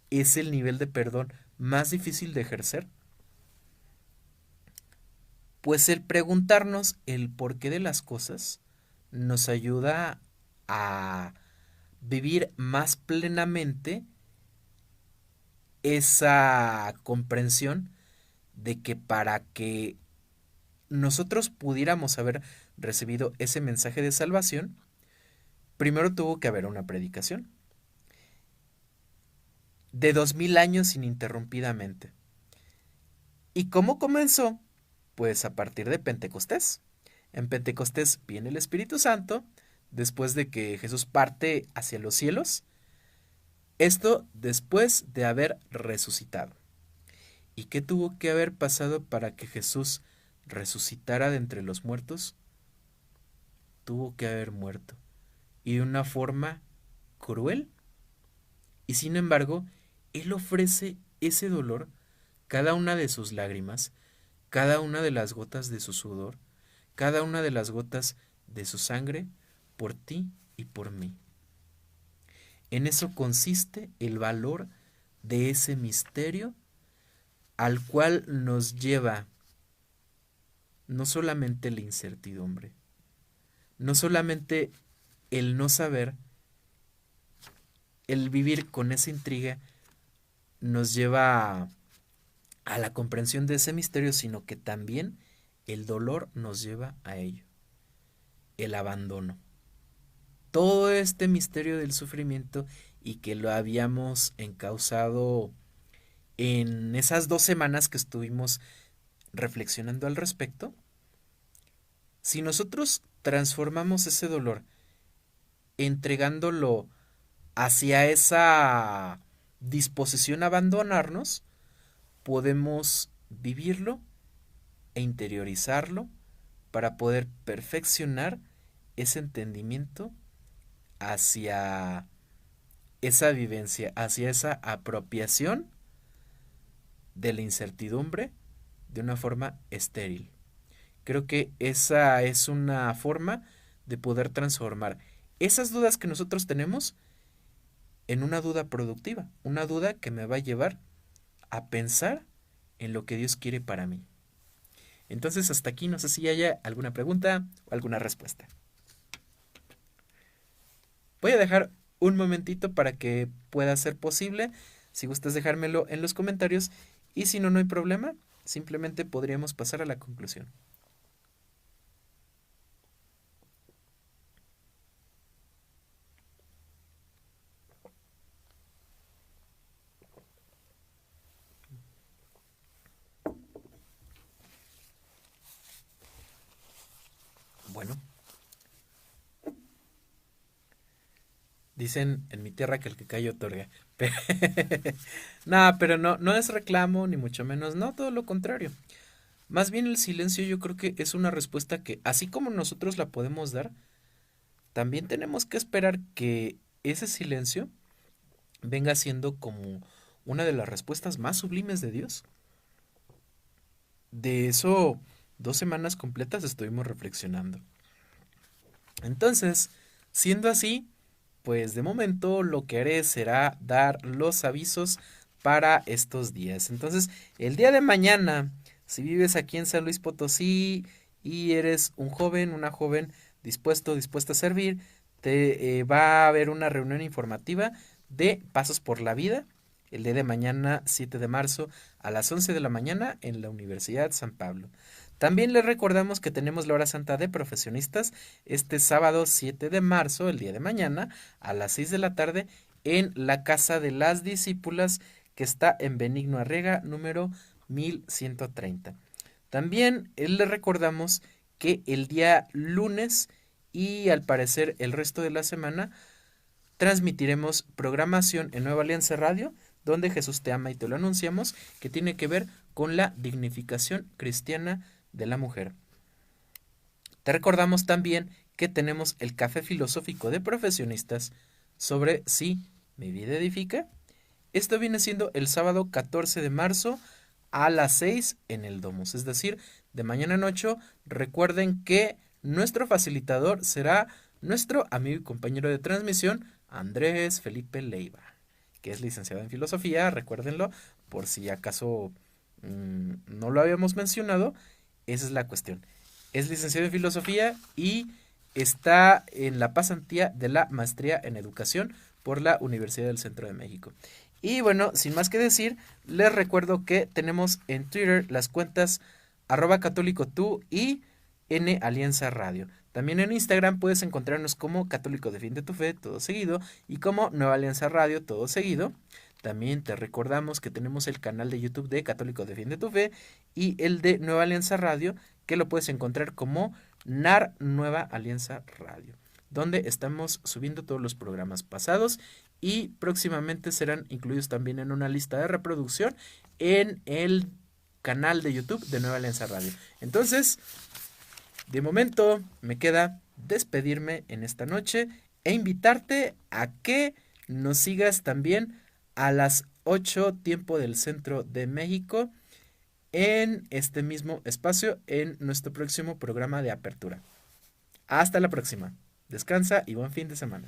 es el nivel de perdón más difícil de ejercer, pues el preguntarnos el porqué de las cosas nos ayuda a vivir más plenamente esa comprensión de que para que nosotros pudiéramos haber recibido ese mensaje de salvación, primero tuvo que haber una predicación de 2000 años ininterrumpidamente. ¿Y cómo comenzó? Pues a partir de Pentecostés. En Pentecostés viene el Espíritu Santo, después de que Jesús parte hacia los cielos, esto después de haber resucitado. ¿Y qué tuvo que haber pasado para que Jesús resucitara de entre los muertos? Tuvo que haber muerto. Y de una forma cruel. Y sin embargo, Él ofrece ese dolor, cada una de sus lágrimas, cada una de las gotas de su sudor, cada una de las gotas de su sangre, por ti y por mí. En eso consiste el valor de ese misterio al cual nos lleva no solamente la incertidumbre, no solamente el no saber, el vivir con esa intriga nos lleva a la comprensión de ese misterio, sino que también el dolor nos lleva a ello, el abandono. Todo este misterio del sufrimiento y que lo habíamos encauzado en esas 2 semanas que estuvimos reflexionando al respecto, si nosotros transformamos ese dolor entregándolo hacia esa disposición a abandonarnos, podemos vivirlo e interiorizarlo para poder perfeccionar ese entendimiento hacia esa vivencia, hacia esa apropiación de la incertidumbre de una forma estéril. Creo que esa es una forma de poder transformar esas dudas que nosotros tenemos en una duda productiva, una duda que me va a llevar a pensar en lo que Dios quiere para mí. Entonces, hasta aquí no sé si haya alguna pregunta o alguna respuesta. Voy a dejar un momentito para que pueda ser posible. Si gustas dejármelo en los comentarios y si no, no hay problema. Simplemente podríamos pasar a la conclusión. Bueno, dicen en mi tierra que el que calla otorga. Nada, pero no, no es reclamo, ni mucho menos, no, todo lo contrario. Más bien el silencio yo creo que es una respuesta que, así como nosotros la podemos dar, también tenemos que esperar que ese silencio venga siendo como una de las respuestas más sublimes de Dios. De eso, 2 semanas completas estuvimos reflexionando. Entonces, siendo así, pues de momento lo que haré será dar los avisos para estos días. Entonces, el día de mañana, si vives aquí en San Luis Potosí y eres un joven, una joven dispuesta a servir, te va a haber una reunión informativa de Pasos por la Vida el día de mañana, 7 de marzo, a las 11 de la mañana en la Universidad San Pablo. También les recordamos que tenemos la hora santa de profesionistas este sábado 7 de marzo, el día de mañana, a las 6 de la tarde, en la Casa de las Discípulas, que está en Benigno Arriaga, número 1130. También les recordamos que el día lunes y al parecer el resto de la semana transmitiremos programación en Nueva Alianza Radio, donde Jesús te ama y te lo anunciamos, que tiene que ver con la dignificación cristiana de la mujer. Te recordamos también que tenemos el café filosófico de profesionistas sobre si mi vida edifica. Esto viene siendo el sábado 14 de marzo a las 6 en el Domus, es decir, de mañana en 8. Recuerden que nuestro facilitador será nuestro amigo y compañero de transmisión, Andrés Felipe Leiva, que es licenciado en filosofía, recuérdenlo, por si acaso no lo habíamos mencionado, esa es la cuestión. Es licenciado en filosofía y está en la pasantía de la maestría en educación por la Universidad del Centro de México. Y bueno, sin más que decir, les recuerdo que tenemos en Twitter las cuentas @católico tú y N Alianza Radio. También en Instagram puedes encontrarnos como Católico Defiende tu Fe, todo seguido, y como Nueva Alianza Radio, todo seguido. También te recordamos que tenemos el canal de YouTube de Católico Defiende tu Fe y el de Nueva Alianza Radio, que lo puedes encontrar como NAR Nueva Alianza Radio, donde estamos subiendo todos los programas pasados y próximamente serán incluidos también en una lista de reproducción en el canal de YouTube de Nueva Alianza Radio. Entonces, de momento me queda despedirme en esta noche e invitarte a que nos sigas también a las 8 tiempo del centro de México en este mismo espacio en nuestro próximo programa de apertura. Hasta la próxima. Descansa y buen fin de semana.